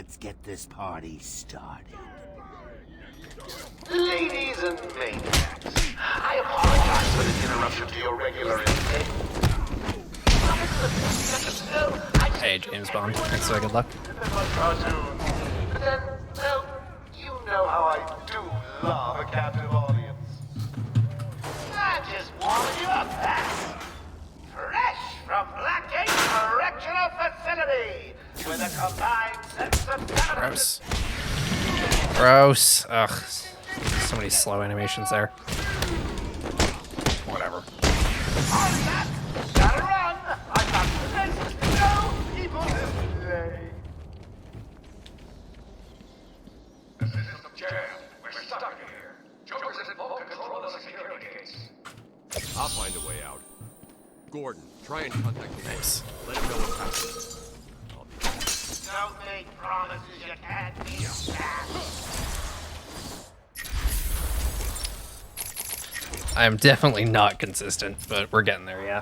Let's get this party started. Ladies and maniacs, I apologize for this interruption to your regular intake. Hey, James Bond. Thanks for the good luck. But then, well, you know how I do love a captive audience. I'm just warming you up, Pat. Fresh from Blackgate Correctional Facility with a combined sense of Gross. Gross. Ugh. So many slow animations there. Whatever. Gotta run! I've got places to go, people to play. The system jammed. We're stuck here. Joker's in full control of the security gates. I'll find a way out. Gordon, try and contact the Nice. Let him know what's happening. Don't make promises you can't keep, Pat. I am definitely not consistent, but we're getting there, yeah.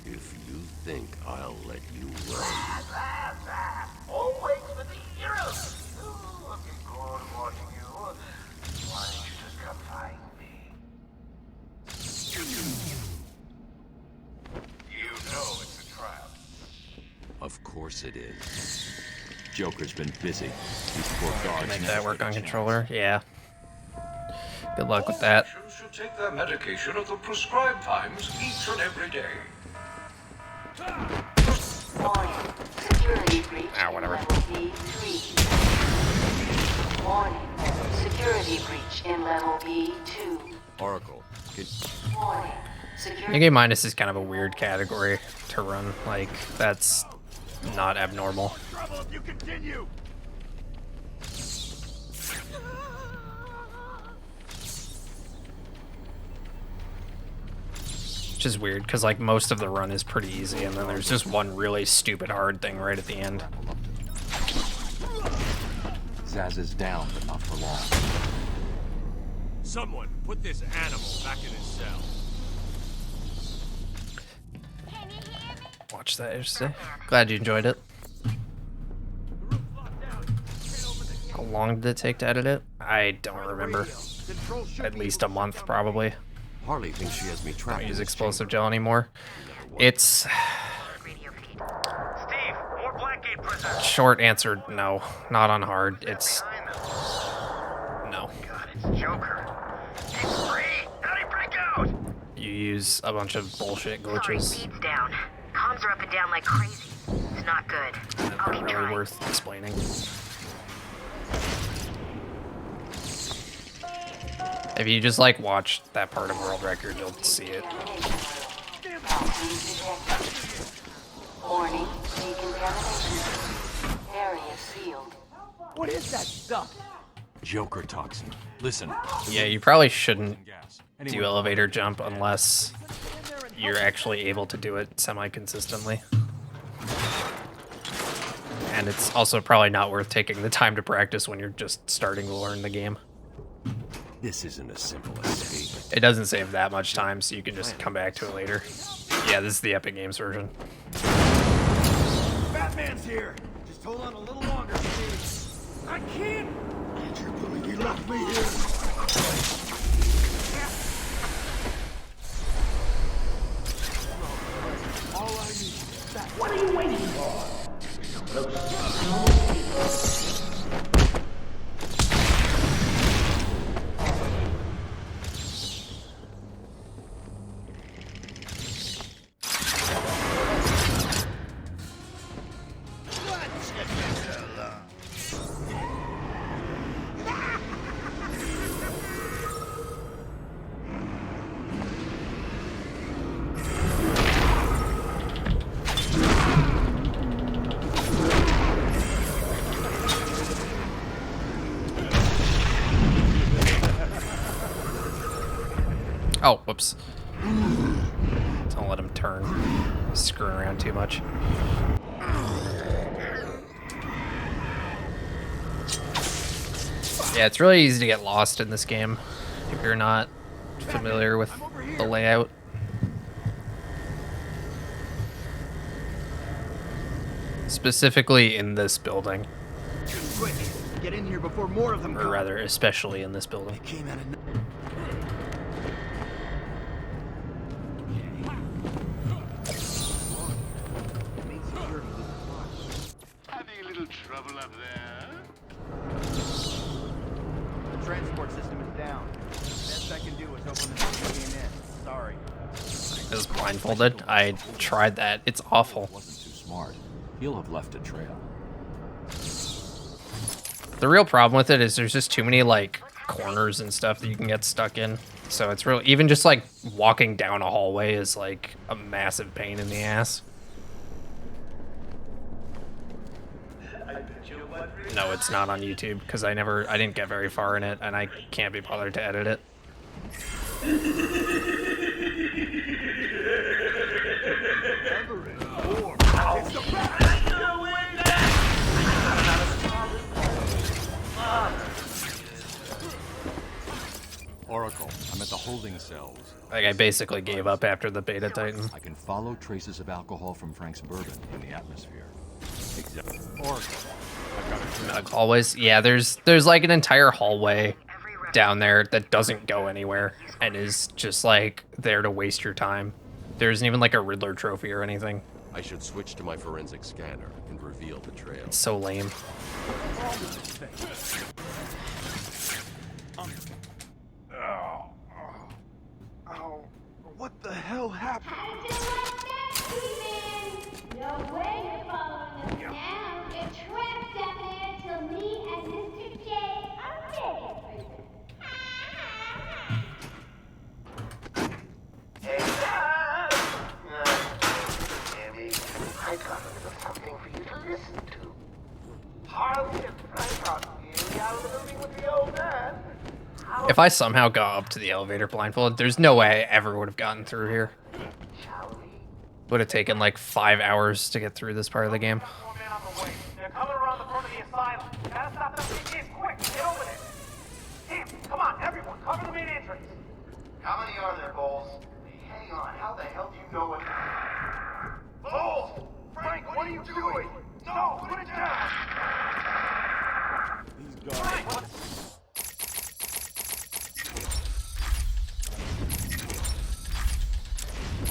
If you think I'll let you run. Always for the heroes. Looking forward to watching you. Why don't you just come find me? You know it's a trap. Of course it is. Joker's been busy. These poor guards Make never that work get a on chance. controller, yeah. Good luck with that. Patients should take their medication at the prescribed times each and every day. Warning. Security breach Ah, whatever. in level B3. Warning. Security breach in level B2. Oracle, Warning. Security New Game Minus is kind of a weird category to run. Like, that's not abnormal. Trouble if you continue. Which is weird, because like most of the run is pretty easy, and then there's just one really stupid hard thing right at the end. Zaz is down, but not for long. Someone put this animal back in his cell. Watch that yesterday. Glad you enjoyed it. How long did it take to edit it? I don't remember. At least a month, probably. Harley thinks she has me trapped. Don't in use this explosive chamber. gel anymore. It's Steve, more Blackgate prisoners. short answer, no. Not on hard. It's no. God, it's Joker. He's free. How'd he break out? You use a bunch of bullshit Sorry, glitches. speed's down. Comms are up and down like crazy. It's not good. I'll Not keep really trying. worth explaining. If you just like watch that part of World Record, you'll see it. Warning. Decontamination. Area sealed. What is that stuff? Joker toxin. Listen. Yeah, you probably shouldn't Gas. do Anyone- elevator jump unless you're actually able to do it semi-consistently. And it's also probably not worth taking the time to practice when you're just starting to learn the game. This isn't a simple escape. It doesn't save that much time, so you can just come back to it later. Yeah, this is the Epic Games version. Batman's here. Just hold on a little longer, Steve. I can't. Can't you believe he left me here? All I need is that. What are you waiting for? Oh, whoops. Don't let him turn. He's screwing around too much. Yeah, it's really easy to get lost in this game if you're not familiar with the layout. specifically in this building. Quick, get in here before more of them Or come. rather, especially in this building. Came out of Having a little trouble up there? The transport system is down. Best I can do is open the game in. Sorry. I was blindfolded. I tried that. It's awful. Wasn't too smart. He'll have left a trail. The real problem with it is there's just too many like corners and stuff that you can get stuck in. So it's really, even just like walking down a hallway is like a massive pain in the ass. No, it's not on YouTube because I didn't get very far in it and I can't be bothered to edit it. Oracle, I'm at the holding cells. Like I basically gave up after the beta titan. I can follow traces of alcohol from Frank's bourbon in the atmosphere. Exactly. Oracle, I've got a trail. Hallways, yeah, there's like an entire hallway down there that doesn't go anywhere and is just like there to waste your time. There isn't even like a Riddler trophy or anything. I should switch to my forensic scanner and reveal the trail. It's so lame. Oh, what the hell happened? No way you're following us now. You're trapped down there till me and Mr. J are ready for you. Hey, Andy, I got a little something for you to listen to. Harley and Frank are nearly out of the building with the old man. If I somehow got up to the elevator blindfolded, there's no way I ever would have gotten through here. Would have taken like 5 hours to get through this part of the game. They're coming around the front of the asylum. Gotta stop them kids quick. Get over there. Tim, come on, everyone, cover the main entrance. How many are there, Bowles? Hang on, how the hell do you know it? Bowles! Frank, what are you doing? No, put it down! Frank, what?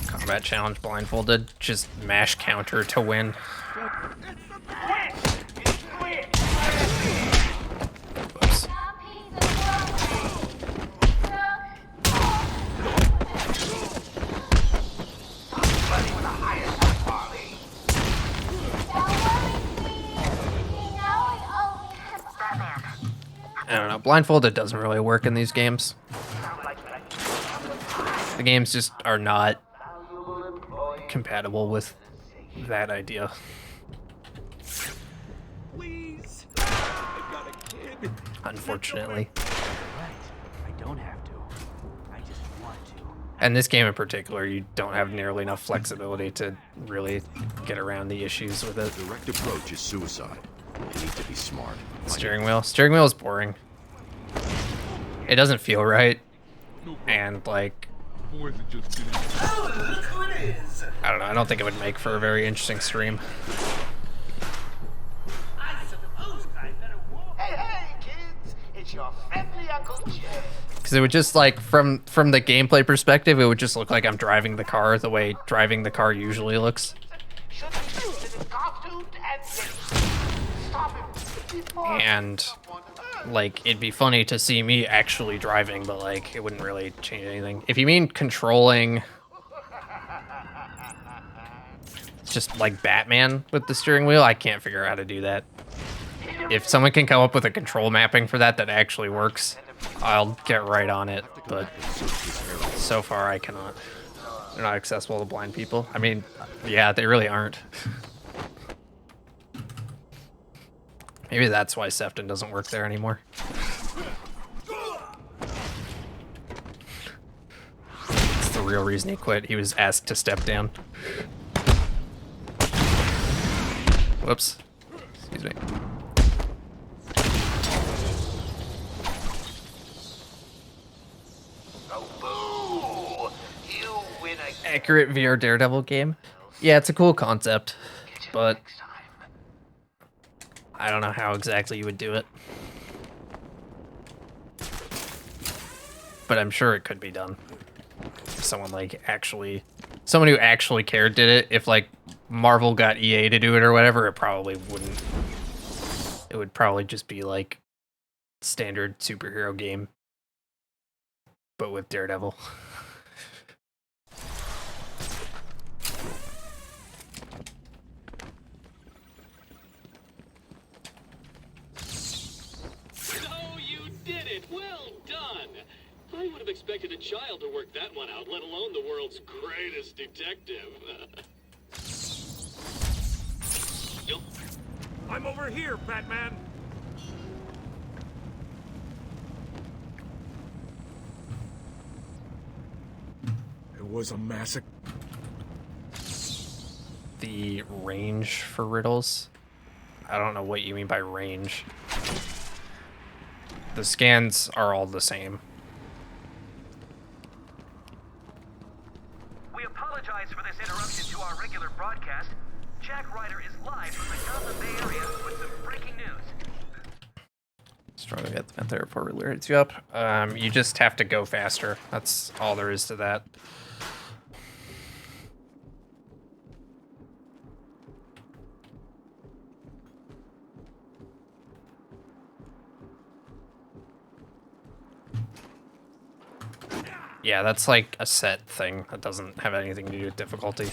Combat challenge blindfolded. Just mash counter to win. Whoops. I don't know. Blindfolded doesn't really work in these games. The games just are not compatible with that idea. Please. I've got a kid. Unfortunately. I don't have to. I just want to. And this game in particular, you don't have nearly enough flexibility to really get around the issues with it. Direct approach is suicide. You need to be smart. Steering wheel. Steering wheel is boring. It doesn't feel right. And like, I don't know, I don't think it would make for a very interesting stream. Hey, kids! It's your friendly Uncle Jay. Because it would just like, from the gameplay perspective, it would just look like I'm driving the car the way driving the car usually looks. And like, it'd be funny to see me actually driving, but like, it wouldn't really change anything. If you mean controlling just like Batman with the steering wheel, I can't figure out how to do that. If someone can come up with a control mapping for that that actually works, I'll get right on it, but so far I cannot. They're not accessible to blind people. I mean, yeah, they really aren't. Maybe that's why Sefton doesn't work there anymore. It's the real reason he quit. He was asked to step down. Whoops. Excuse me. win again. Accurate VR Daredevil game. Yeah, it's a cool concept, but I don't know how exactly you would do it. But I'm sure it could be done. Someone like someone who actually cared did it. If like Marvel got EA to do it or whatever, it probably wouldn't. It would probably just be like standard superhero game, but with Daredevil. I would have expected a child to work that one out, let alone the world's greatest detective. I'm over here, Batman! It was a massacre. The range for riddles? I don't know what you mean by range. The scans are all the same. We apologize for this interruption to our regular broadcast. Jack Ryder is live from the Gotham Bay area with some breaking news. Strongly at the Panther Airport related you up. You just have to go faster. That's all there is to that. Yeah, that's like a set thing. That doesn't have anything to do with difficulty.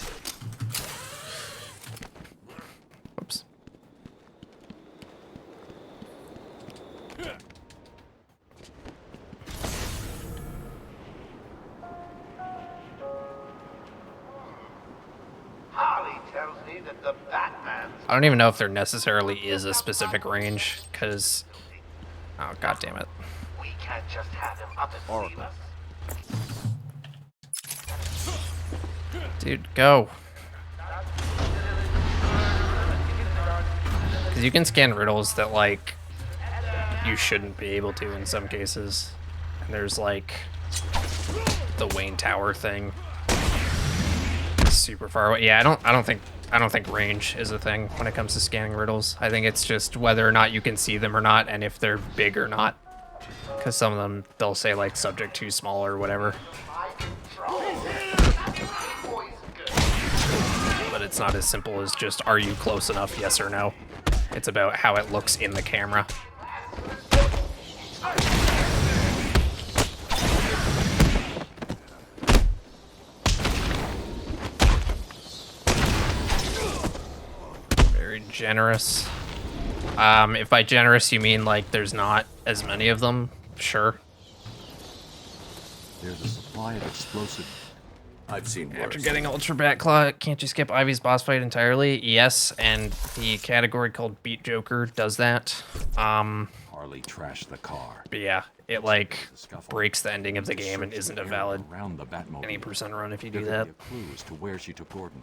Oops. Harley tells me that the Batman... I don't even know if there necessarily is a specific range, because... Oh, god damn it. We can't just have him up and leave us. Dude, go. Because you can scan riddles that, like, you shouldn't be able to in some cases. And there's, like, the Wayne Tower thing. Super far away. Yeah, I don't think range is a thing when it comes to scanning riddles. I think it's just whether or not you can see them or not, and if they're big or not. Because some of them, they'll say, like, subject too small or whatever. But it's not as simple as just, are you close enough, yes or no? It's about how it looks in the camera. Very generous. If by generous you mean, like, there's not as many of them, sure. There's a supply of explosive. I've seen worse. After getting Ultra Bat Claw, can't you skip Ivy's boss fight entirely? Yes, and the category called Beat Joker does that. Harley trashed the car. But yeah, it like breaks the ending of the game and isn't a valid any percent run if you do that. A clue as to where she took Gordon.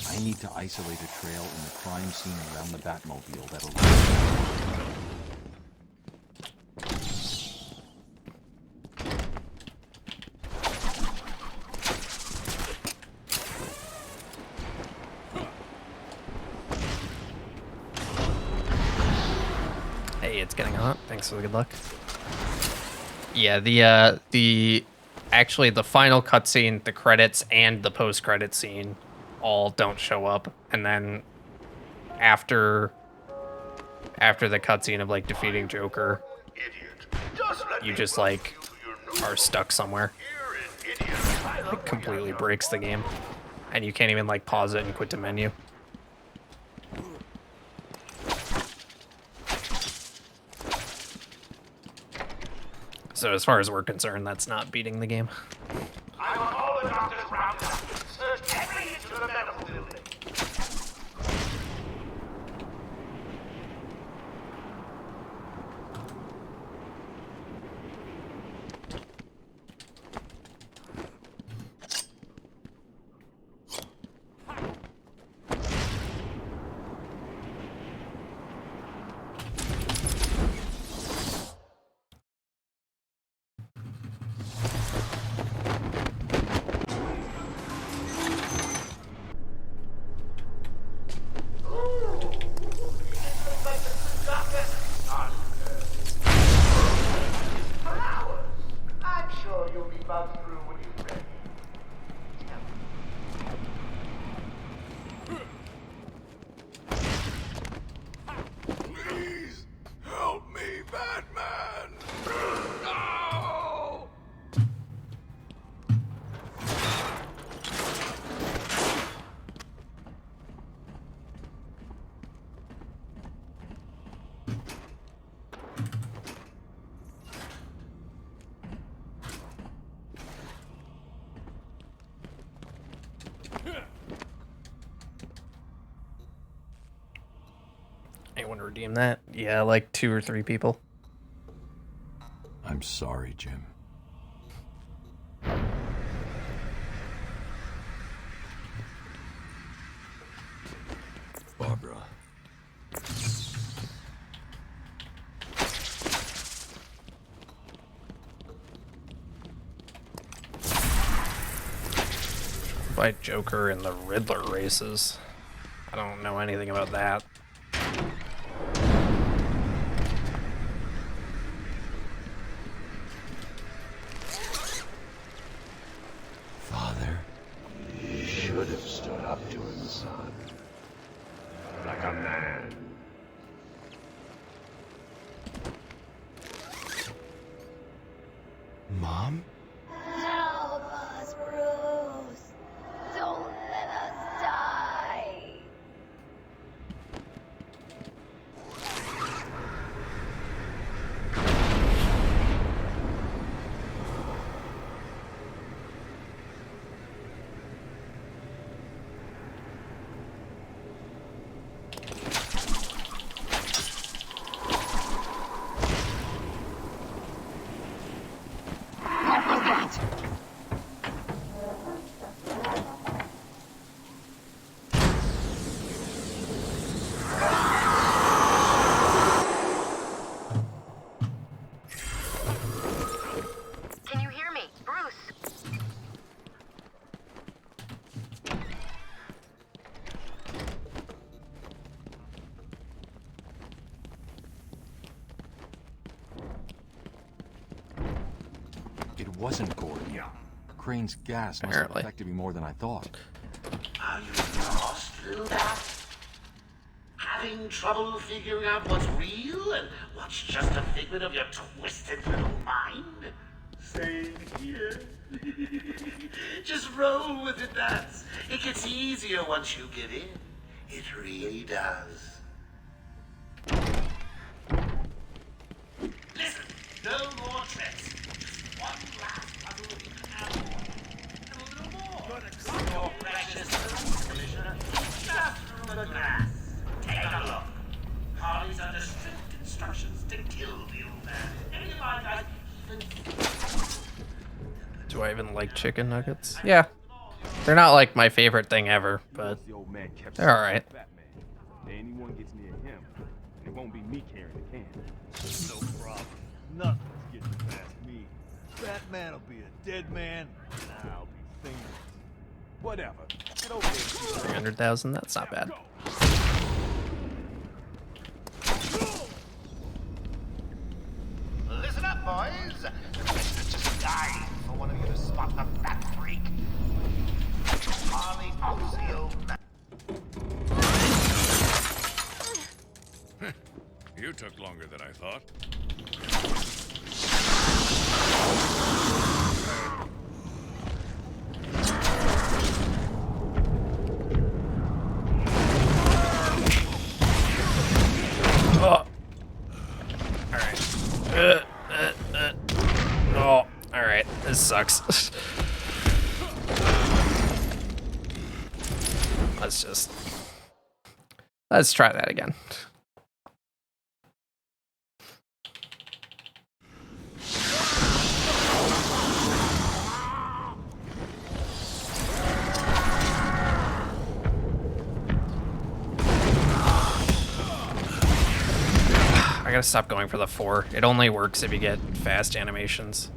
I need to isolate a trail in the crime scene around the Batmobile that'll... Hey, it's getting hot. Thanks for the good luck. Yeah, actually the final cutscene, the credits, and the post-credit scene all don't show up, and then after the cutscene of like defeating Joker, you just like are stuck somewhere. It completely breaks the game, and you can't even like pause it and quit the menu. So as far as we're concerned, that's not beating the game. I want all the doctors rounded up. Search every inch of the medical building. anyone redeem that? Yeah, like 2 or 3 people. I'm sorry, Jim. Barbara. Fight Joker in the Riddler races. I don't know anything about that. Father, you should have stood up to him, son. Like a man. Mom? Help us, Bruce. Don't let us die. Can you hear me? Bruce? It wasn't Gordon. Crane's gas must have Apparently. affected me more than I thought. Are you lost, little bat? Having trouble figuring out what's real and what's just a figment of your twisted little mind? Same here. Just roll with it, Bats. It gets easier once you get in. It really does. Listen, no more tricks. Just one last puzzle with the apple. And a little more. Your precious Commissioner, just from the grass. Take a look. Harley's under strict instructions to kill the old man. Any of my guys even... Do I even like chicken nuggets? Yeah. They're not like my favorite thing ever, but they're alright. Anyone gets near him, it won't be me carrying the can. No problem. Nothing's getting past me. Batman will be a dead man, and I'll be famous. Whatever. Get over there. 300,000, that's not bad. Listen up, boys. The Commissioner's just dying for one of you to spot the fat freak. Harley owns the old man. You took longer than I thought. Oh. Alright. Oh, alright. This sucks. Let's try that again. I gotta stop going for the 4. It only works if you get fast animations,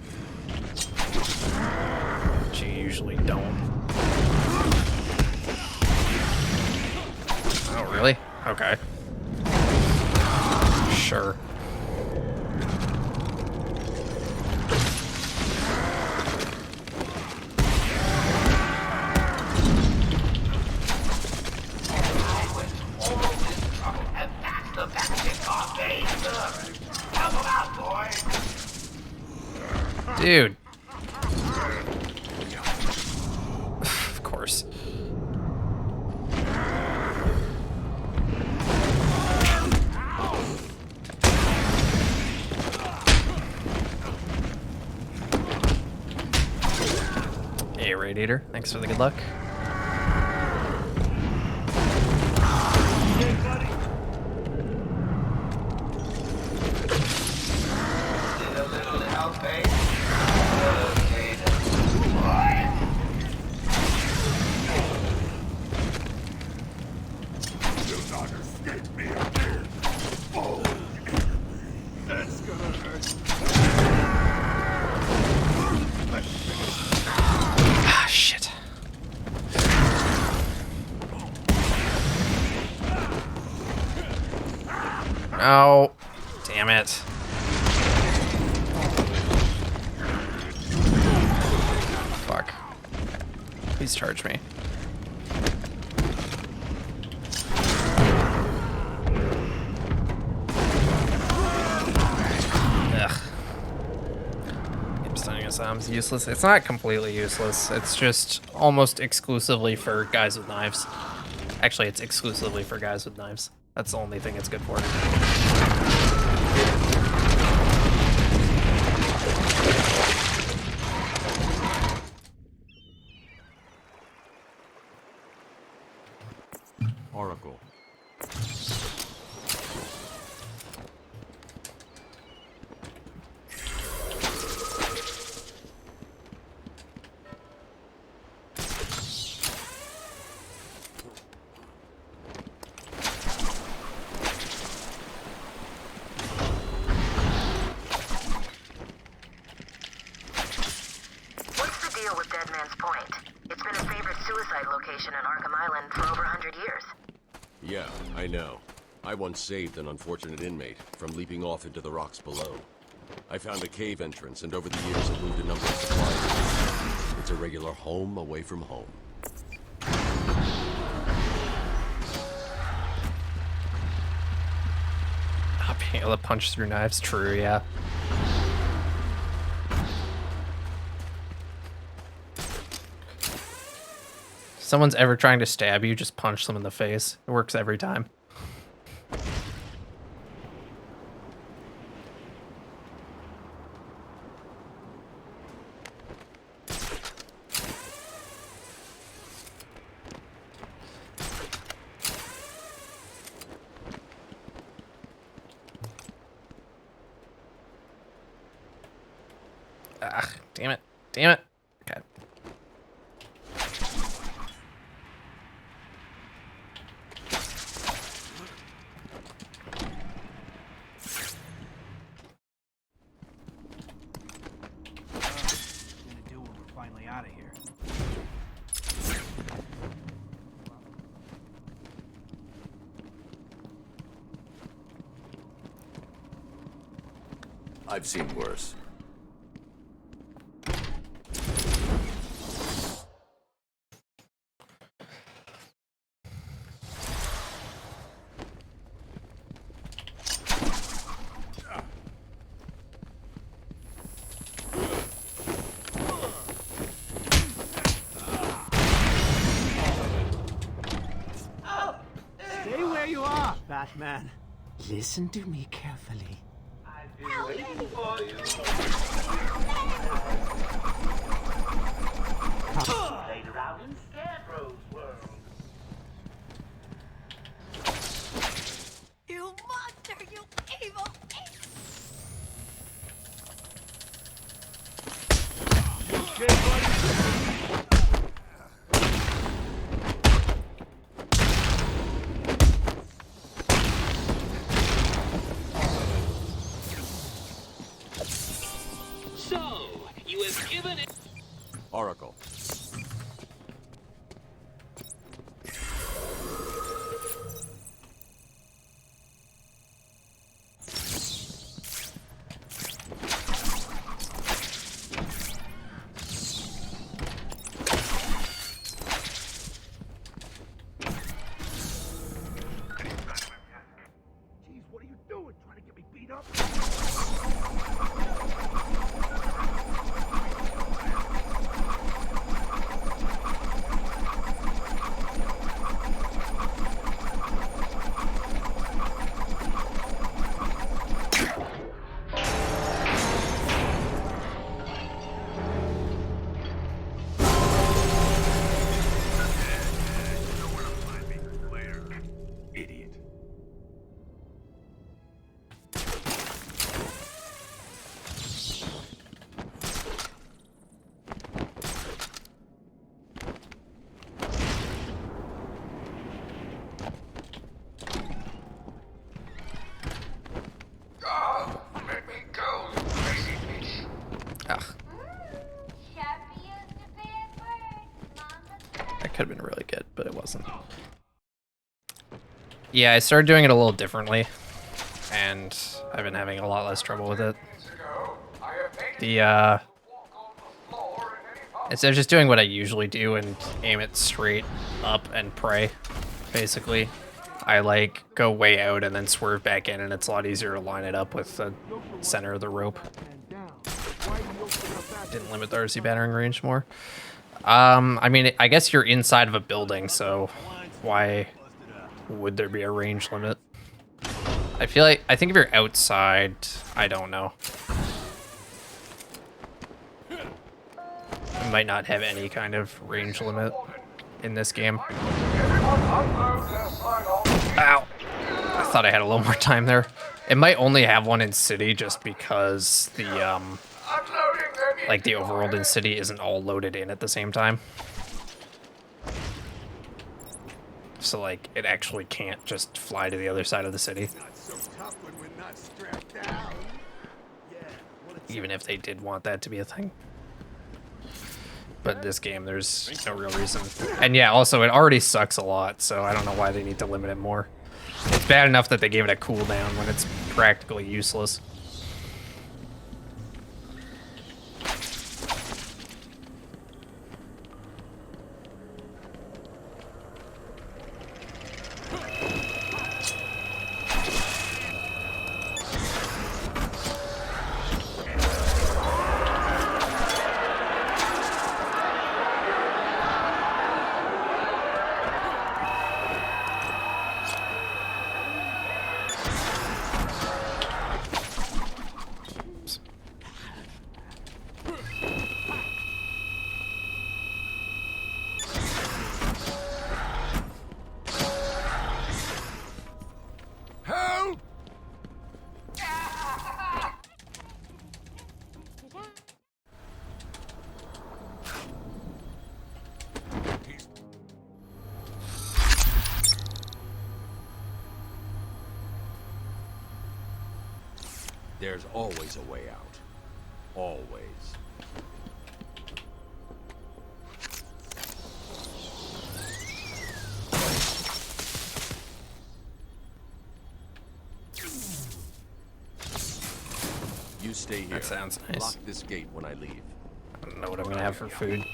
which you usually don't. Oh, really? Okay. Sure. Dude. Of course. Hey, Radiator. Thanks for the good luck. No. Damn it. Fuck. Please charge me. Ugh. Keep stunning asylum's useless. It's not completely useless. It's just almost exclusively for guys with knives. Actually, it's exclusively for guys with knives. That's the only thing it's good for. Oracle. What's the deal with Dead Man's Point? It's been a favorite suicide location in Arkham Island for over 100 years. Yeah, I know. I once saved an unfortunate inmate from leaping off into the rocks below. I found a cave entrance, and over the years have moved a number of supplies. It's a regular home away from home. Not being able to punch through knives, true, yeah. If someone's ever trying to stab you, just punch them in the face. It works every time. Ah, damn it. Damn it. Okay. Gonna do when we're finally out of here. I've seen worse. Stay where you are, Batman. Listen to me carefully. I've been waiting for you. Played around in Scarecrow's world. You monster, you evil, So, you have given it. Oracle. Jeez, what are you doing? Trying to get me beat up? Idiot. Oh, let me go, you crazy bitch. Ugh, Sharpie used a bad word. Mama that could have been really good, but it wasn't. Yeah, I started doing it a little differently. and I've been having a lot less trouble with it. The instead of just doing what I usually do and aim it straight up and pray, basically, I like go way out and then swerve back in, and it's a lot easier to line it up with the center of the rope. Didn't limit the RC battering range more. I mean, I guess you're inside of a building, so why would there be a range limit? I think if you're outside, I don't know. You might not have any kind of range limit in this game. Ow! I thought I had a little more time there. It might only have one in city just because the like the overworld in city isn't all loaded in at the same time. So like it actually can't just fly to the other side of the city. Even if they did want that to be a thing. But this game, there's no real reason. And yeah, also, it already sucks a lot, so I don't know why they need to limit it more. It's bad enough that they gave it a cooldown when it's practically useless. There's always a way out. Always. You stay here. That sounds nice. Lock this gate when I leave. I don't know what I'm gonna have for food.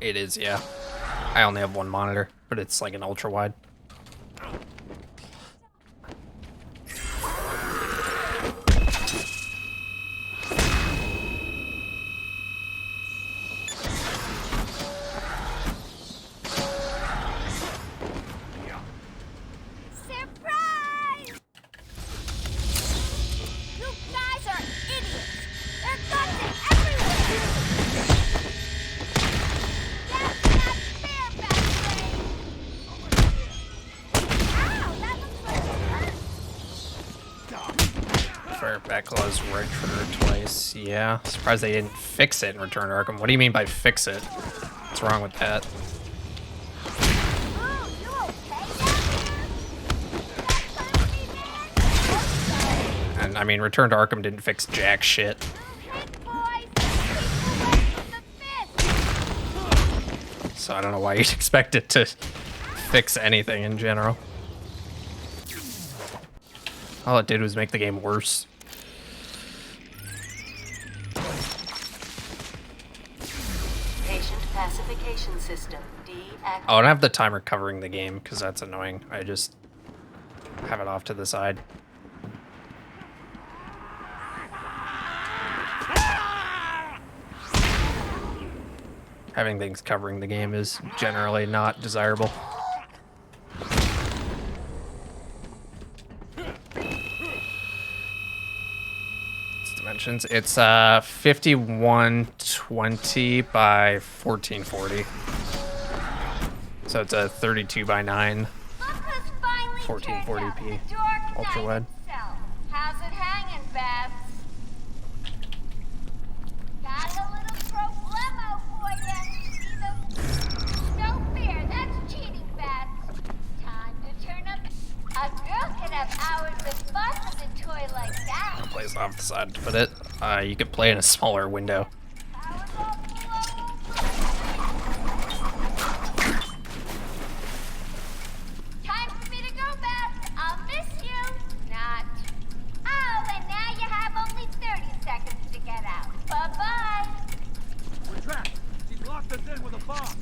It is, yeah. I only have one monitor, but it's like an ultra wide. Backclaws retro twice. Yeah, surprised they didn't fix it in Return to Arkham. What do you mean by fix it? What's wrong with that? And I mean, Return to Arkham didn't fix jack shit. So I don't know why you'd expect it to fix anything in general. All it did was make the game worse. Pacification system deactivated. Oh, I don't have the timer covering the game because that's annoying. I just have it off to the side. Having things covering the game is generally not desirable. Dimensions. It's 5120 by 1440. So it's a 32 by 9 1440p ultra wide. How's it hanging, Babs? Got a little problemo for you. Don't fear, that's cheating, Babs. Time to turn up. A girl can have hours with fun with a toy like that. I'll place it off the side to put it. you could play in a smaller window. Time for me to go, Beth. I'll miss you. Not. Oh, and now you have only 30 seconds to get out. Bye-bye. We're trapped. She's locked us in with a bomb.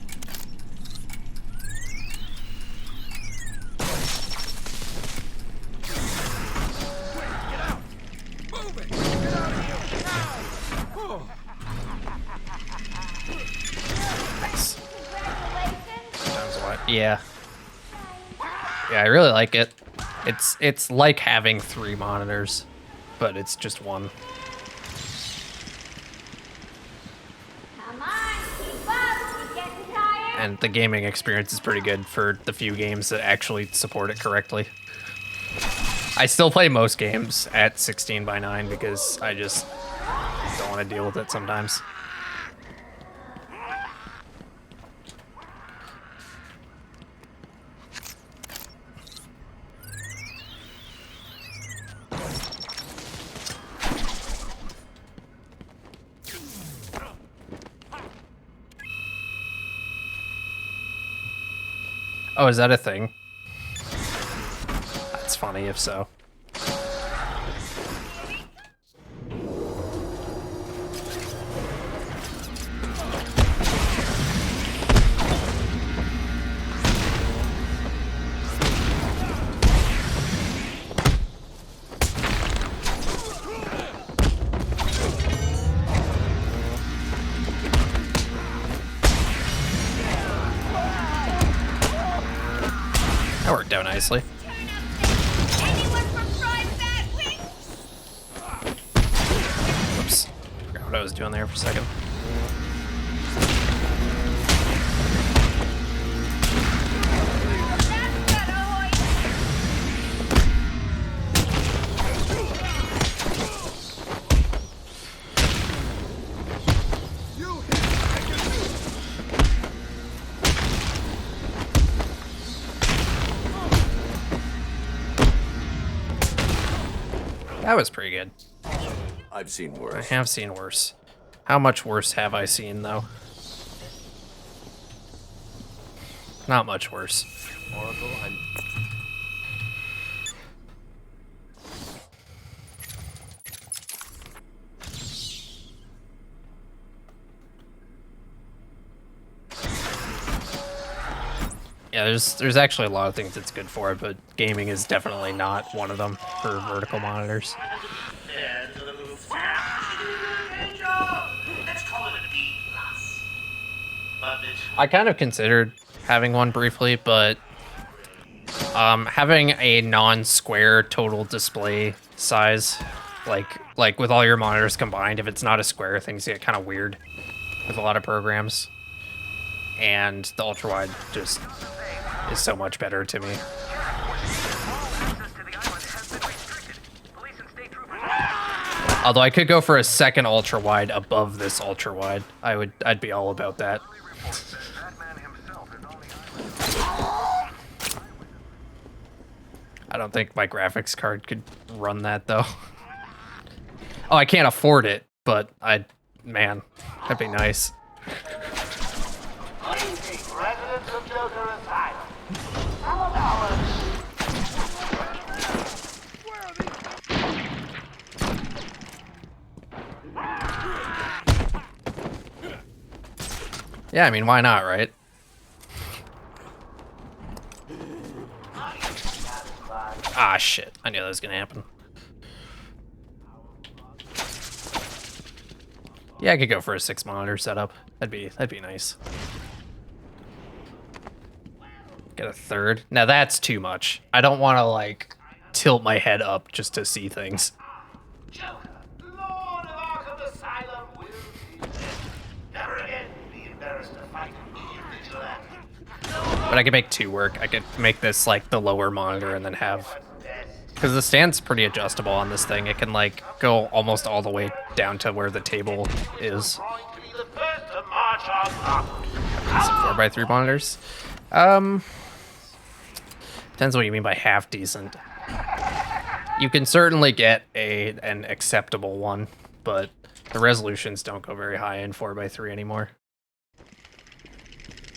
Get out! Move it! Get out of here! Now! Oh. Nice. Congratulations. Sounds what? Yeah. Yeah, I really like it. It's like having 3 monitors, but it's just one. Come on, keep up. You getting tired? And the gaming experience is pretty good for the few games that actually support it correctly. I still play most games at 16:9 because I just don't want to deal with it sometimes. Oh, is that a thing? That's funny if so. That worked out nicely. Anyone from Fried Fat Wings? Whoops. Forgot what I was doing there for a second. That's better, Hoyt. That was pretty good. I've seen I worse. have seen worse. How much worse have I seen, though? Not much worse. Oracle, I'm... Yeah, there's actually a lot of things it's good for, but gaming is definitely not one of them for vertical monitors. I kind of considered having one briefly, but having a non-square total display size, like with all your monitors combined, if it's not a square, things get kind of weird with a lot of programs. And the ultra-wide just is so much better to me. Although I could go for a second ultra-wide above this ultra-wide. I'd be all about that. I don't think my graphics card could run that though. Oh, I can't afford it, but man, that'd be nice. Residents of Joker Asylum. Our knowledge. Yeah, I mean, why not, right? Ah, shit. I knew that was gonna happen. Yeah, I could go for a 6 monitor setup. That'd be nice. Get a third. Now that's too much. I don't want to like tilt my head up just to see things. Joker, Lord of Arkham Asylum, will be never again be embarrassed to fight me in vigilante. But I could make 2 work. I could make this like the lower monitor and then have, because the stand's pretty adjustable on this thing. It can like go almost all the way down to where the table is. Going to be the first to march on Gotham. Is it 4x3 monitors? Depends what you mean by half decent. You can certainly get an acceptable one but the resolutions don't go very high in 4x3 anymore.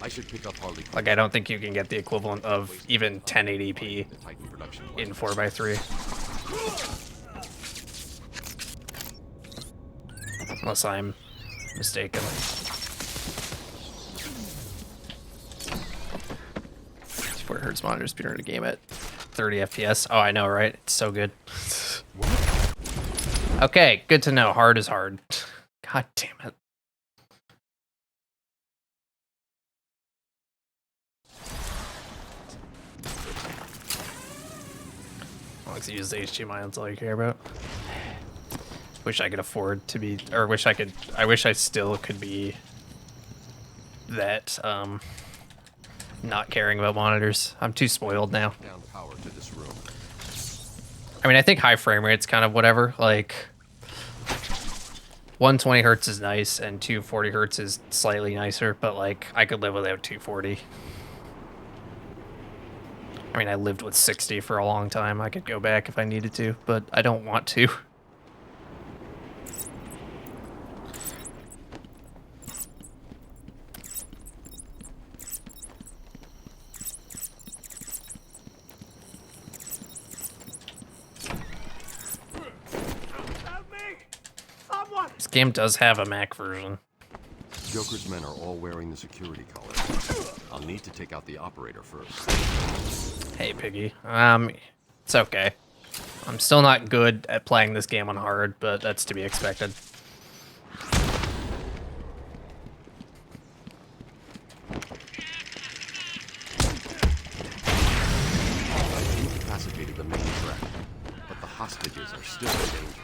I should pick up Harley. Like, I don't think you can get the equivalent of even 1080p in 4x3. Unless I'm mistaken. Where Hertz monitor speed run a game at 30 FPS. Oh, I know, right? It's so good. Okay, good to know. Hard is hard. God damn it. Alex uses HDMI, that's all you care about. Wish I could afford to be, or wish I still could be that, not caring about monitors. I'm too spoiled now. Down power to this room. I mean, I think high frame rate's kind of whatever. Like, 120 hertz is nice, and 240 hertz is slightly nicer, but like, I could live without 240. I mean, I lived with 60 for a long time. I could go back if I needed to, but I don't want to. This game does have a Mac version. Joker's men are all wearing the security collar. I'll need to take out the operator first. Hey, Piggy. It's okay. I'm still not good at playing this game on hard, but that's to be expected. I've incapacitated the main threat, but the hostages are still in danger.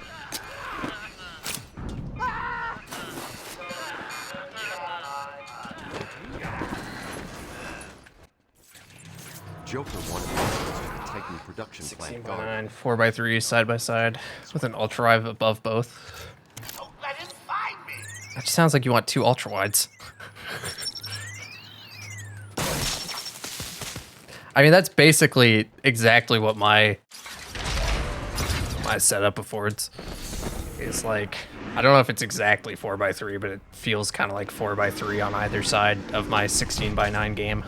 Joker wanted to Titan production plant guard. 4x3 side by side with an ultra wide above both. Don't let him find me. That just sounds like you want 2 ultra wides. I mean, that's basically exactly what my setup affords. It's like, I don't know if it's exactly 4x3, but it feels kind of like 4x3 on either side of my 16:9 game.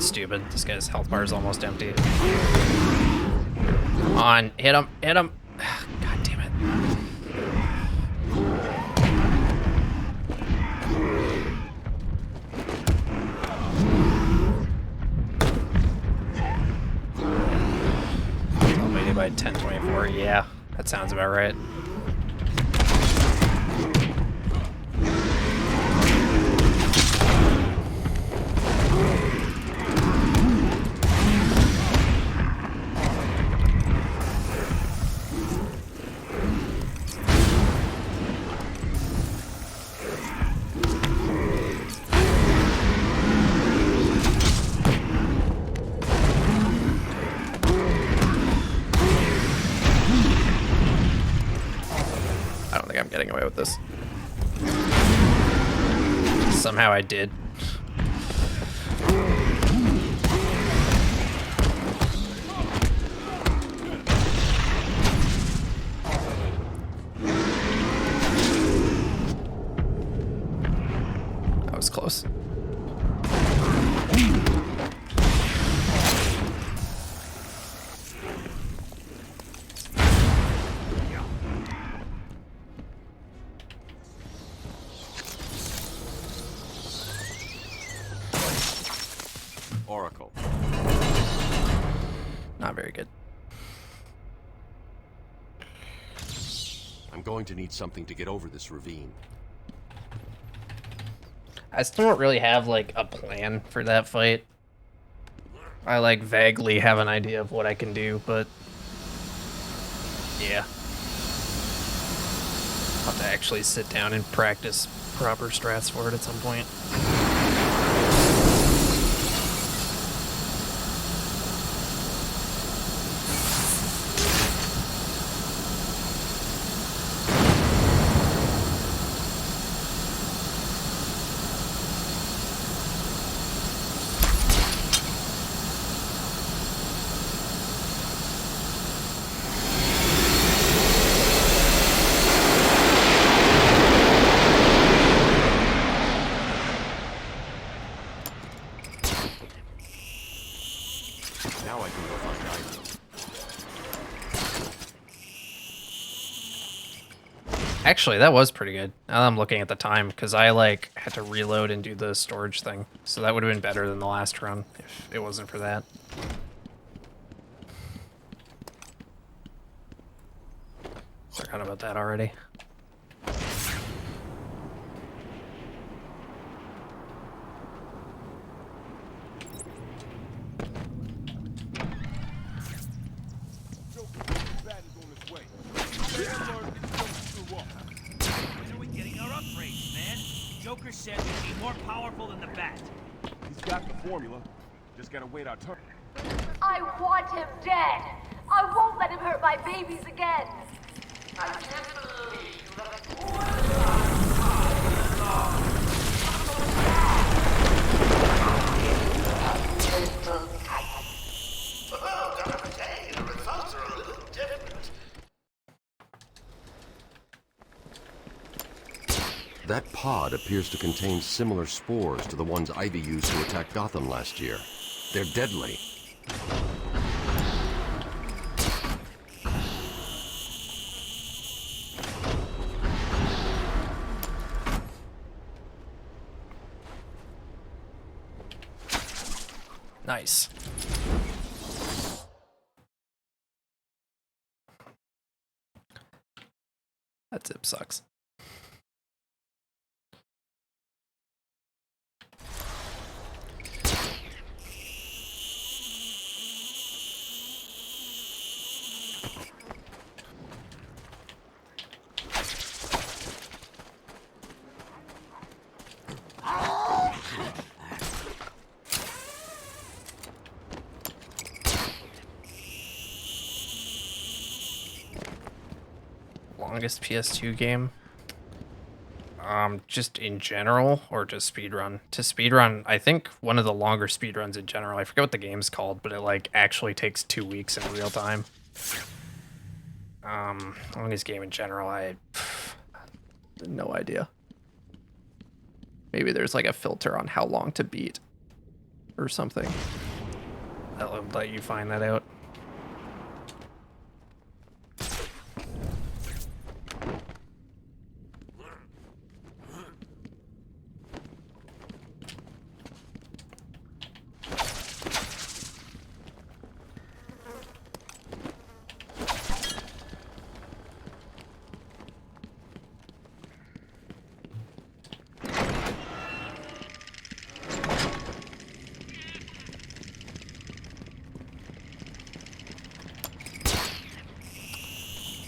Stupid. This guy's health bar is almost empty. Come on, hit him, hit him. God damn it. Elevated by 1024. Yeah, that sounds about right. I'm getting away with this. Somehow I did. That was close. Not very good. I'm going to need something to get over this ravine. I still don't really have, like, a plan for that fight. I, like, vaguely have an idea of what I can do, but... yeah. I'll have to actually sit down and practice proper strats for it at some point. Now I can go find Ivo. Actually, that was pretty good. Now that I'm looking at the time, because I, like, had to reload and do the storage thing. So that would have been better than the last run, if it wasn't for that. Forgot about that already. When are we getting our upgrades, man? Joker said we'd be more powerful than the Bat. He's got the formula. Just gotta wait our turn. I want him dead. I won't let him hurt my babies again. I can't believe that the results are a little different. That pod appears to contain similar spores to the ones Ivy used to attack Gotham last year. They're deadly. Nice. That zip sucks. Longest PS2 game? Just in general, or just speedrun? To speedrun, I think one of the longer speedruns in general, I forget what the game's called, but it like actually takes 2 weeks in real time. Longest game in general, I no idea. Maybe there's like a filter on how long to beat or something. That'll let you find that out.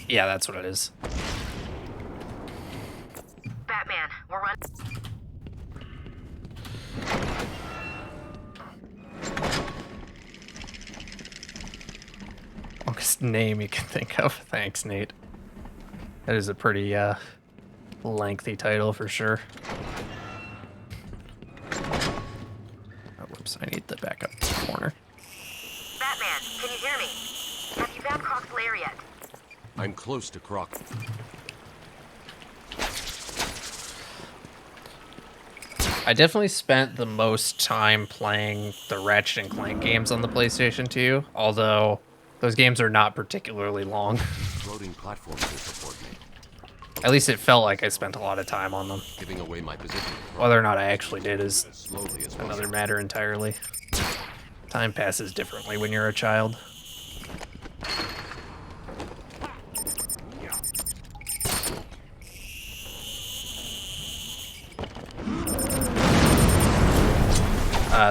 Yeah, that's what it is. Batman, we're running. Longest name you can think of. Thanks, Nate. That is a pretty lengthy title for sure. Oh, whoops, I need the backup corner. Batman, can you hear me? Have you found Croc's lair yet? I'm close to Croc. I definitely spent the most time playing the Ratchet & Clank games on the PlayStation 2, although those games are not particularly long. Floating platforms will support me. At least it felt like I spent a lot of time on them. Giving away my position. Whether or not I actually did is Slowly as another possible. matter entirely. Time passes differently when you're a child.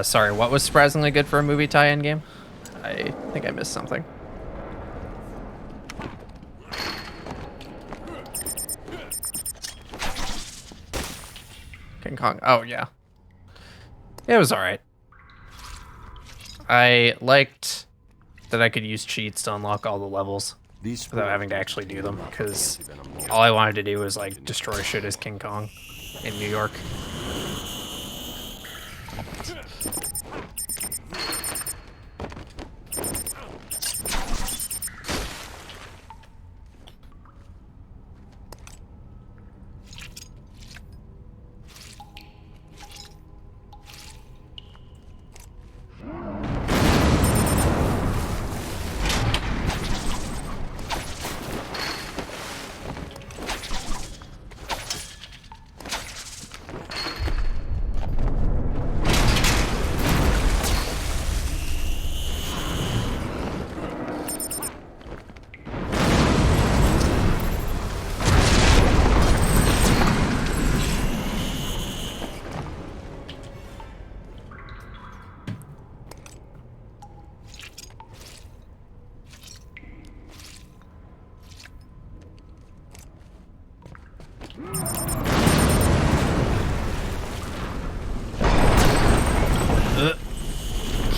Sorry, what was surprisingly good for a movie tie-in game? I think I missed something. King Kong. Oh, yeah. It was alright. I liked that I could use cheats to unlock all the levels without having to actually do them, because all I wanted to do was, like, destroy shit as King Kong in New York.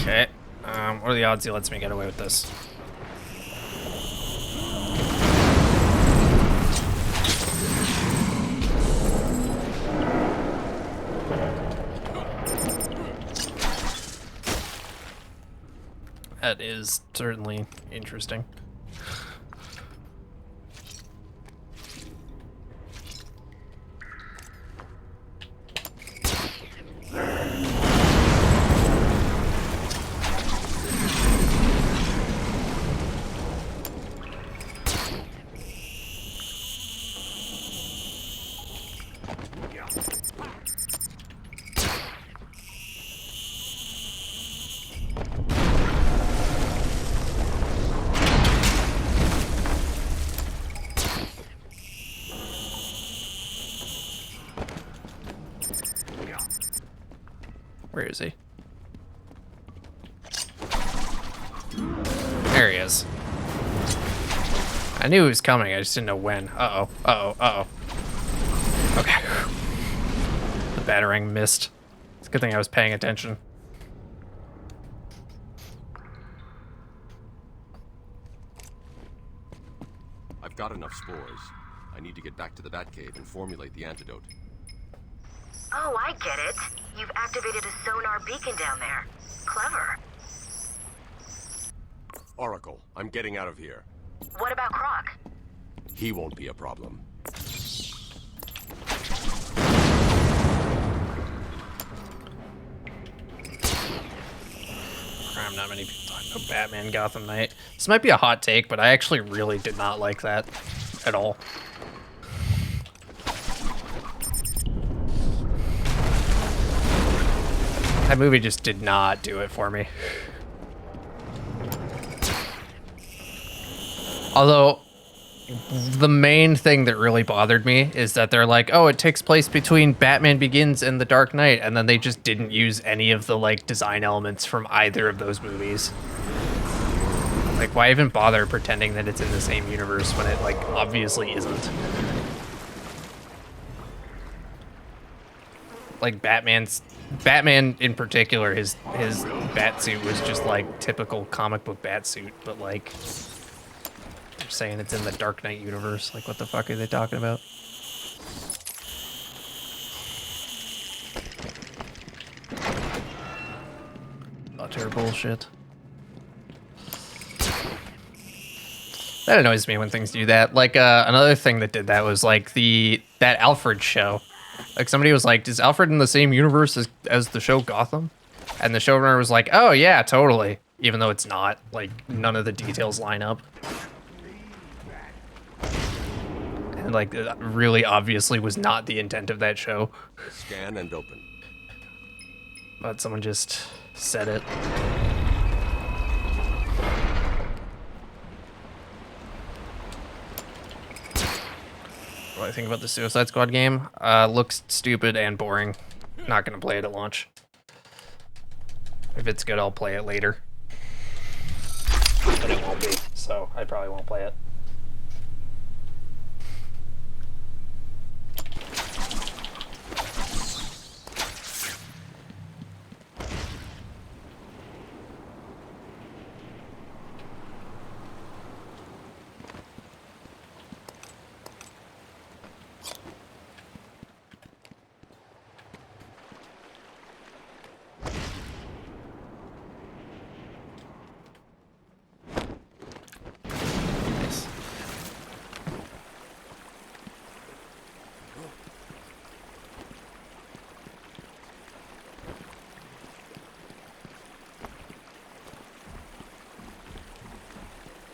Okay. What are the odds he lets me get away with this? That is certainly interesting. Where is he? There he is. I knew he was coming, I just didn't know when. Uh-oh, uh-oh, uh-oh. Okay. The batarang missed. It's a good thing I was paying attention. I've got enough spores. I need to get back to the Batcave and formulate the antidote. Oh, I get it. You've activated a sonar beacon down there. Clever. Oracle, I'm getting out of here. What about Croc? He won't be a problem. Crap, not many people talking about Batman Gotham Knight. This might be a hot take, but I actually really did not like that at all. That movie just did not do it for me. Although, the main thing that really bothered me is that they're like, oh, it takes place between Batman Begins and The Dark Knight, and then they just didn't use any of the, like, design elements from either of those movies. Like, why even bother pretending that it's in the same universe when it, like, obviously isn't? Like, Batman in particular, his batsuit was just like typical comic book batsuit, but like they're saying it's in the Dark Knight universe. Like, what the fuck are they talking about? Utter bullshit. That annoys me when things do that. Like, another thing that did that was like that Alfred show. Like, somebody was like, is Alfred in the same universe as the show Gotham? And the showrunner was like, oh yeah, totally. Even though it's not. Like, none of the details line up. And like, it really obviously was not the intent of that show. Scan and open. But someone just said it. What do I think about the Suicide Squad game? Looks stupid and boring. Not gonna play it at launch. If it's good, I'll play it later. But it won't be, so I probably won't play it.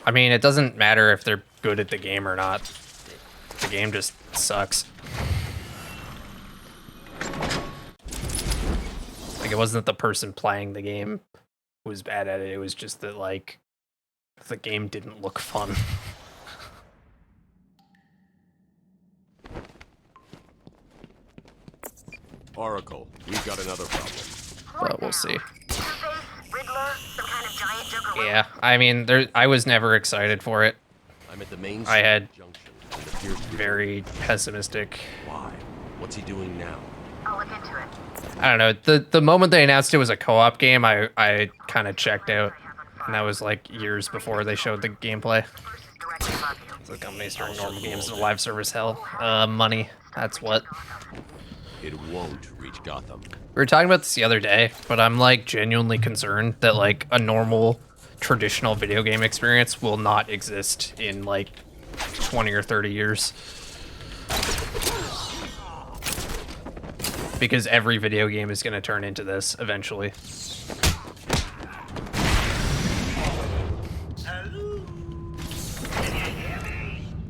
I mean, it doesn't matter if they're good at the game or not. The game just sucks. Like, it wasn't that the person playing the game was bad at it. It was just that, like, the game didn't look fun. Oracle, we've got another problem. But we'll see. Riddler, some kind of giant Joker. Yeah, I mean, I was never excited for it. I'm at the main I had junction. And appears to be very pessimistic. Why? What's he doing now? I'll look into it. I don't know. The moment they announced it was a co-op game, I kind of checked out. And that was like years before they showed the gameplay. The company's throwing normal games into live service hell. Money. That's what. It won't reach Gotham. We were talking about this the other day, but I'm like genuinely concerned that like a normal traditional video game experience will not exist in like 20 or 30 years. Because every video game is going to turn into this eventually.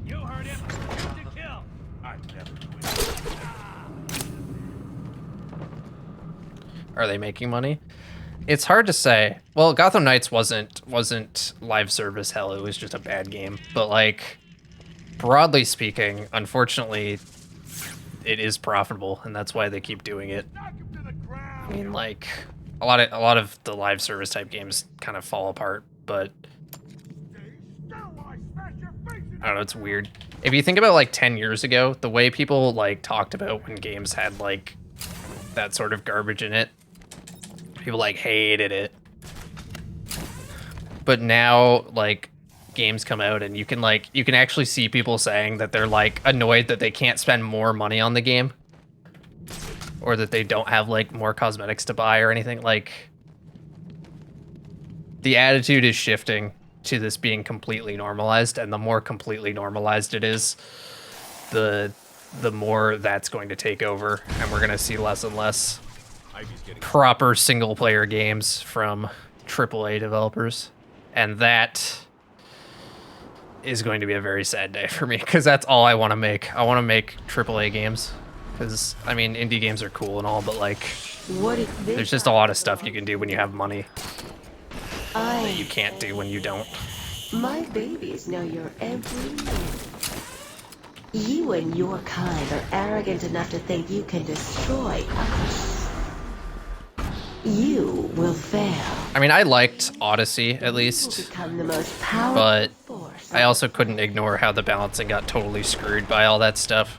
You heard him. To kill. I never Are they making money? It's hard to say. Well, Gotham Knights wasn't live service hell. It was just a bad game. But like, broadly speaking, unfortunately, it is profitable, and that's why they keep doing it. I mean, like, a lot of the live service type games kind of fall apart, but I don't know, it's weird. If you think about like 10 years ago, the way people like talked about when games had like that sort of garbage in it, people like hated it. But now like games come out and you can actually see people saying that they're like annoyed that they can't spend more money on the game, or that they don't have like more cosmetics to buy or anything. Like, the attitude is shifting to this being completely normalized, and the more completely normalized it is, the more that's going to take over, and we're going to see less and less proper single player games from AAA developers. And that is going to be a very sad day for me, because that's all I want to make. I want to make AAA games, because I mean, indie games are cool and all, but like, there's just a lot of stuff you can do when you have money that you can't do when you don't. My babies know your every move. You and your kind are arrogant enough to think you can destroy us. You will fail. I mean, I liked Odyssey, at least, but I also couldn't ignore how the balancing got totally screwed by all that stuff.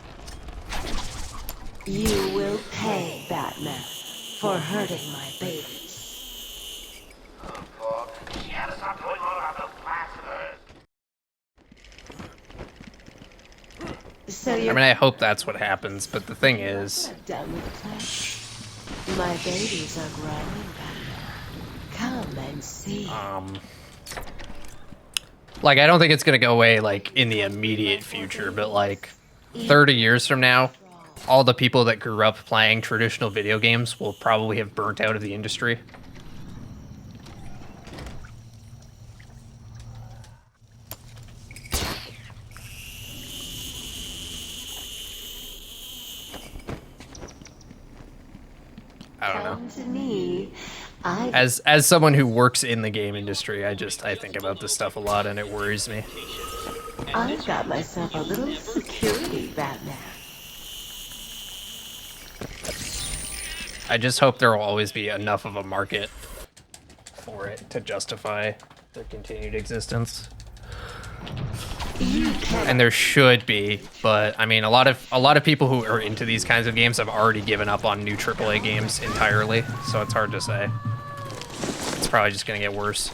You will pay, Batman, for hurting my babies. So I mean, I hope that's what happens, but the thing is, done with play. My babies are growing, Batman. Come and see. Like, I don't think it's gonna go away like in the immediate future, but like 30 years from now, all the people that grew up playing traditional video games will probably have burnt out of the industry. I don't know. Come to me. As someone who works in the game industry, I think about this stuff a lot, and it worries me. I've got myself a little security, Batman. I just hope there will always be enough of a market for it to justify their continued existence. And there should be, but I mean, a lot of people who are into these kinds of games have already given up on new AAA games entirely, so it's hard to say. It's probably just gonna get worse.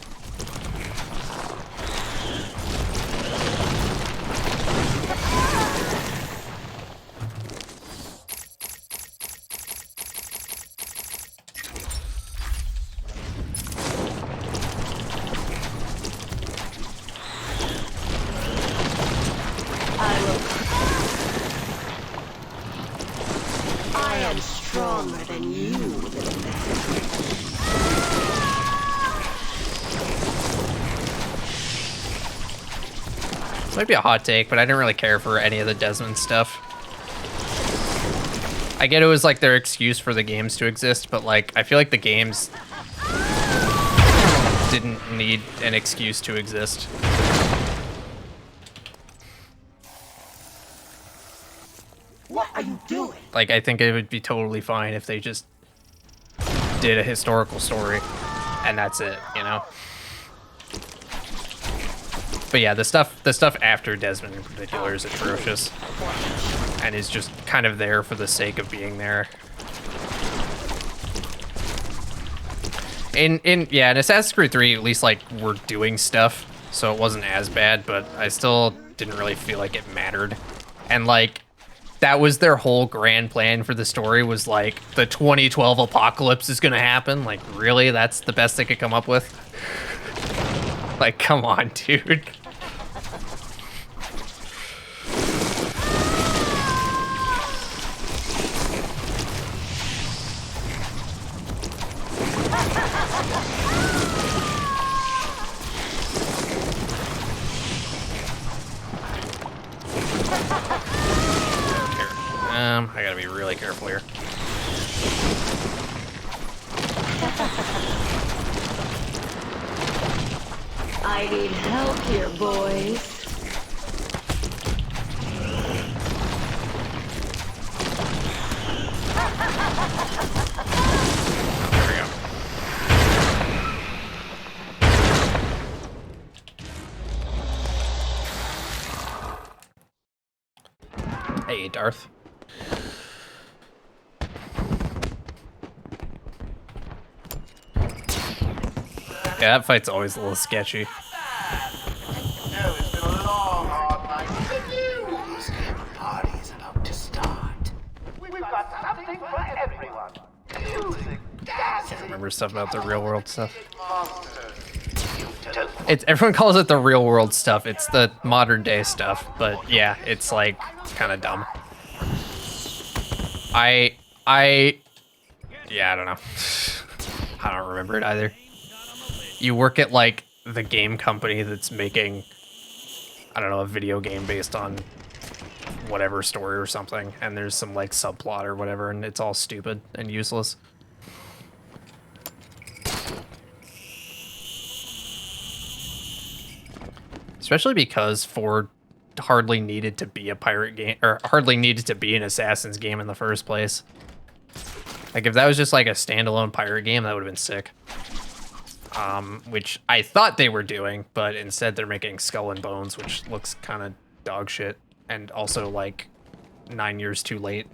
I am stronger than you, little man. This might be a hot take, but I didn't really care for any of the Desmond stuff. I get it was like their excuse for the games to exist, but like I feel like the games didn't need an excuse to exist. What are you doing? Like, I think it would be totally fine if they just did a historical story and that's it, you know? But yeah, the stuff after Desmond in particular is atrocious and is just kind of there for the sake of being there. In Assassin's Creed 3, at least like we're doing stuff, so it wasn't as bad, but I still didn't really feel like it mattered. And like that was their whole grand plan for the story, was like the 2012 apocalypse is gonna happen. Like, really? That's the best they could come up with? Like, come on, dude. I gotta be really careful here. I need help here, boys. There we go. Hey, Darth. Yeah, that fight's always a little sketchy. It's been a long, hard night. Good news! The party's about to start. We've got something for everyone. Music, dancing. Can't remember stuff about the real world stuff. Monsters. Everyone calls it the real world stuff. It's the modern day stuff, but yeah, it's like kind of dumb. Yeah, I don't know. I don't remember it either. You work at like the game company that's making, I don't know, a video game based on whatever story or something, and there's some like subplot or whatever, and it's all stupid and useless. Especially because Ford hardly needed to be a pirate game, or hardly needed to be an Assassin's game in the first place. Like, if that was just like a standalone pirate game, that would have been sick. Which I thought they were doing, but instead they're making Skull and Bones, which looks kind of dog shit, and also like 9 years too late.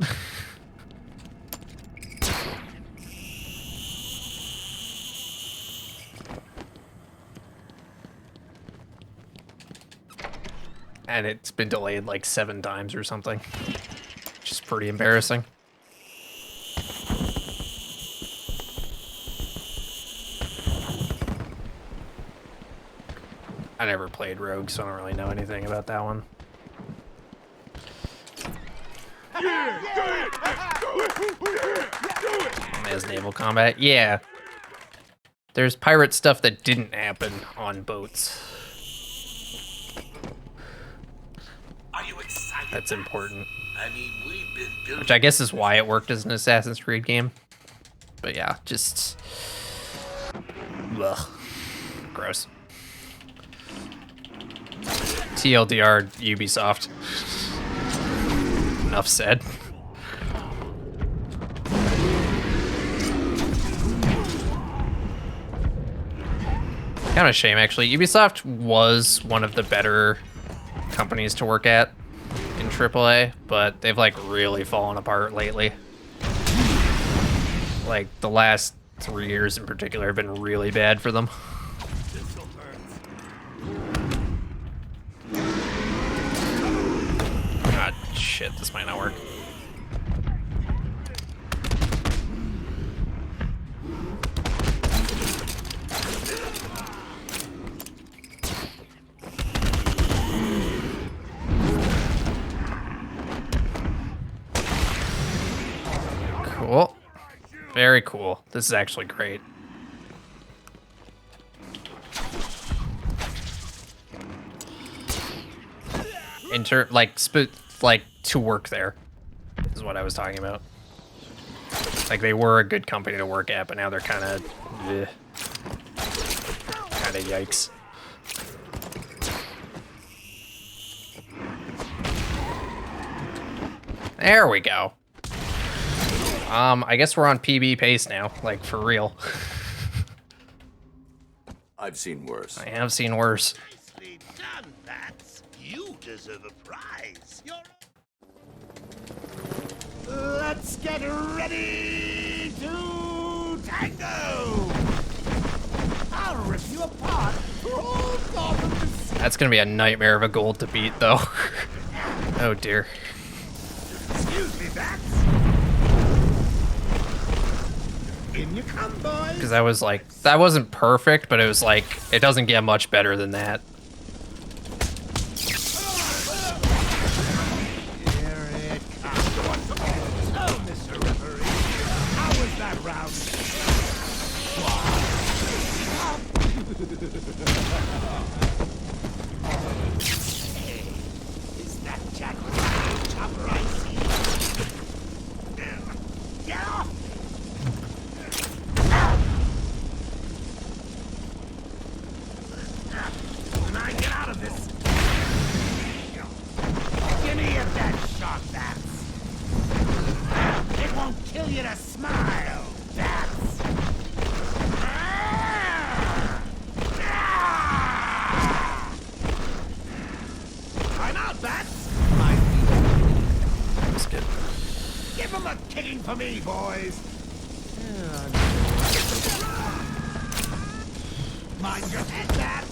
And it's been delayed like 7 times or something, which is pretty embarrassing. I never played Rogue, so I don't really know anything about that one. As naval combat, yeah. There's pirate stuff that didn't happen on boats. Are you excited? That's important. I mean, we've been building. Which I guess is why it worked as an Assassin's Creed game. But yeah, just... ugh. Gross. TLDR Ubisoft. Enough said. Kind of a shame, actually. Ubisoft was one of the better companies to work at in AAA, but they've like really fallen apart lately. Like the last 3 years in particular have been really bad for them. Ah, shit, this might not work. Cool. Very cool. This is actually great. Like to work there is what I was talking about. Like they were a good company to work at, but now they're kind of yikes. There we go. I guess we're on PB pace now, like for real. I've seen worse. I have seen worse. Nicely done, Bats. You deserve a prize. Let's get ready to tango! I'll rip you apart for all Gotham to see. That's gonna be a nightmare of a goal to beat, though. Oh dear. Excuse me, Bats. In you come, boys. Because that wasn't perfect, but it was like, it doesn't get much better than that. Here it comes. Oh, Mr. Referee, how was that round? Hey, is that Jack Chopper I see? Get off! When I get out of this, give me a dead shot, Bats. It won't kill you to smile, Bats. I'm out, Bats. That's good. Give him a kicking for me, boys. Mind your head, Bats.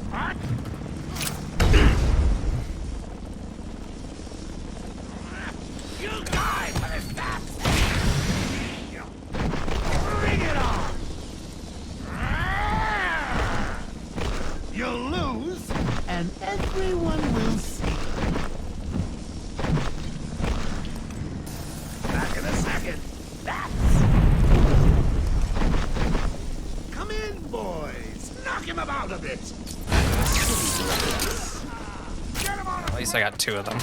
What? You die for this, Bats. Bring it on. You'll lose, and everyone will see. Back in a second. Bats. Come in, boys. Knock him about a bit. Get him on. At least I got 2 of them.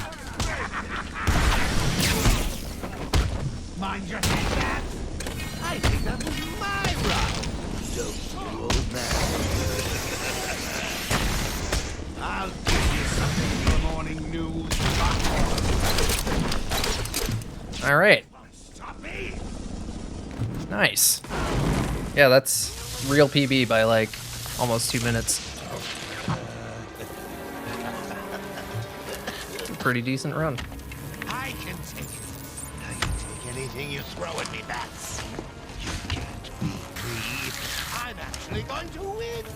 Mind your head, Bats. I think that was my round. Don't you, old man? I'll give you something for morning news. All right. Stop me! Nice. Yeah, that's real PB by like almost 2 minutes. It's a pretty decent run. I can take it. I can take anything you throw at me, Bats. You can't beat me. I'm actually going to win.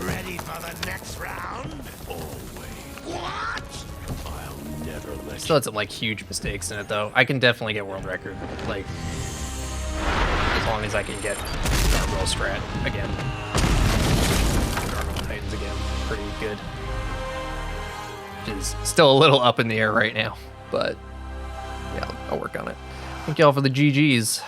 Ready for the next round? Always. What? I'll never let Still had some like huge mistakes in it though. I can definitely get world record, like as long as I can get Gargoyle strat again. Gargoyle Titans again, pretty good. Which is still a little up in the air right now, but yeah, I'll work on it. Thank y'all for the GGs.